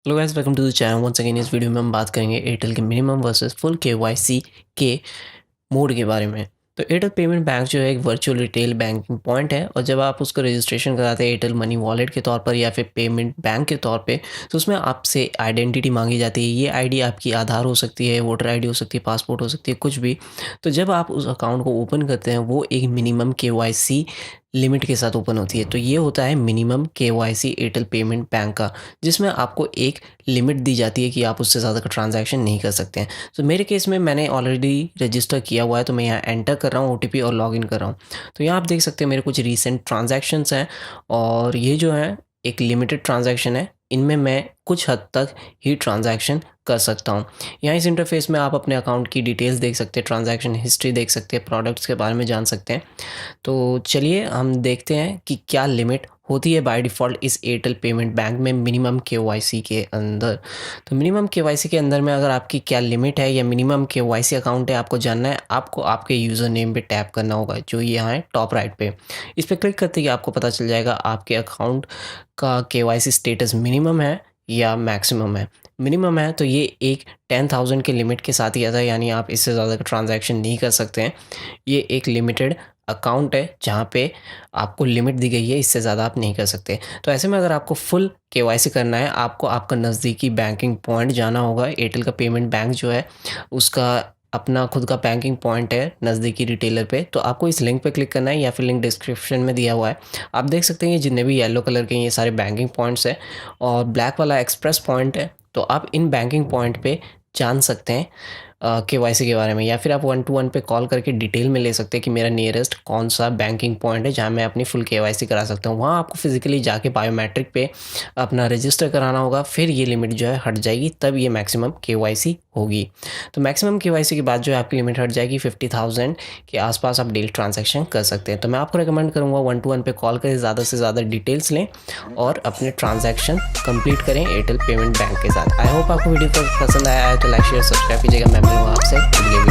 Hello guys, welcome to the channel. Once again इस video में हम बात करेंगे एयरटेल के मिनिमम वर्सेस फुल केवाईसी के मोड के बारे में। तो एयरटेल पेमेंट बैंक जो है एक वर्चुअल रिटेल बैंकिंग पॉइंट है, और जब आप उसका रजिस्ट्रेशन कराते हैं एयरटेल मनी वॉलेट के तौर पर या फिर पेमेंट बैंक के तौर पे, तो उसमें आपसे आइडेंटिटी मांगी जाती है। ये आईडी आपकी आधार हो सकती है, वोटर आईडी हो सकती है, पासपोर्ट हो सकती है, कुछ भी। तो जब आप उस अकाउंट को ओपन करते हैं वो एक मिनिमम केवाईसी लिमिट के साथ ओपन होती है। तो ये होता है minimum KYC Airtel payment bank का, जिसमें आपको एक लिमिट दी जाती है कि आप उससे ज़्यादा का ट्रांजैक्शन नहीं कर सकते हैं। तो मेरे केस में मैंने ऑलरेडी रजिस्टर किया हुआ है, तो मैं यहाँ एंटर कर रहा हूँ ओटीपी और लॉगिन कर रहा हूँ। तो यहाँ आप देख सकते हैं मेरे कुछ रीसेंट ट्रांजैक्शंस हैं, और ये जो है एक लिमिटेड ट्रांजैक्शन है। इनमें मैं कुछ हद तक ही ट्रांजैक्शन कर सकता हूँ। यहाँ इस इंटरफेस में आप अपने अकाउंट की डिटेल्स देख सकते हैं, ट्रांजैक्शन हिस्ट्री देख सकते हैं, प्रोडक्ट्स के बारे में जान सकते हैं। तो चलिए हम देखते हैं कि क्या लिमिट होती है बाय डिफ़ॉल्ट इस एयरटेल पेमेंट बैंक में मिनिमम केवाईसी के अंदर। तो मिनिमम केवाईसी के अंदर में अगर आपकी क्या लिमिट है या मिनिमम केवाईसी अकाउंट है, आपको जानना है, आपको आपके यूज़र नेम पे टैप करना होगा, जो यहाँ है टॉप राइट पे। इस पर क्लिक करते ही आपको पता चल जाएगा आपके अकाउंट का केवाईसी स्टेटस मिनिमम है या मैक्सिमम है। मिनिमम है तो ये एक 10,000 के लिमिट के साथ ही आता है, यानी आप इससे ज़्यादा का ट्रांजैक्शन नहीं कर सकते हैं। ये एक लिमिटेड अकाउंट है जहाँ पे आपको लिमिट दी गई है, इससे ज़्यादा आप नहीं कर सकते। तो ऐसे में अगर आपको फुल केवाईसी करना है, आपको आपका नज़दीकी बैंकिंग पॉइंट जाना होगा। एयरटेल का पेमेंट बैंक जो है उसका अपना खुद का बैंकिंग पॉइंट है नज़दीकी रिटेलर पे। तो आपको इस लिंक पे क्लिक करना है या फिर लिंक डिस्क्रिप्शन में दिया हुआ है। आप देख सकते हैं ये जितने भी येलो कलर के ये सारे बैंकिंग पॉइंट्स हैं, और ब्लैक वाला एक्सप्रेस पॉइंट है। तो आप इन बैंकिंग पॉइंट पे जान सकते हैं केवाईसी के बारे में, या फिर आप 1-to-1 पे कॉल करके डिटेल में ले सकते हैं कि मेरा नियरेस्ट कौन सा बैंकिंग पॉइंट है जहां मैं अपनी फुल केवाईसी करा सकता हूं। वहां आपको फिजिकली जाके बायोमेट्रिक पे अपना रजिस्टर कराना होगा, फिर ये लिमिट जो है हट जाएगी, तब ये मैक्सिमम केवाईसी होगी। तो मैक्सिमम केवाईसी के बाद जो है आपकी लिमिट हट जाएगी 50,000 के आसपास आप डेली ट्रांजेक्शन कर सकते हैं। तो मैं आपको रिकमेंड करूँगा 1-to-1 पे कॉल करें, ज़्यादा से ज़्यादा डिटेल्स लें और अपने ट्रांजैक्शन कंप्लीट करें एयरटेल पेमेंट बैंक के साथ। आई होप आपको वीडियो पसंद आया है, तो लाइक शेयर सब्सक्राइब कीजिएगा। मैं मिलूँगा आपसे अगले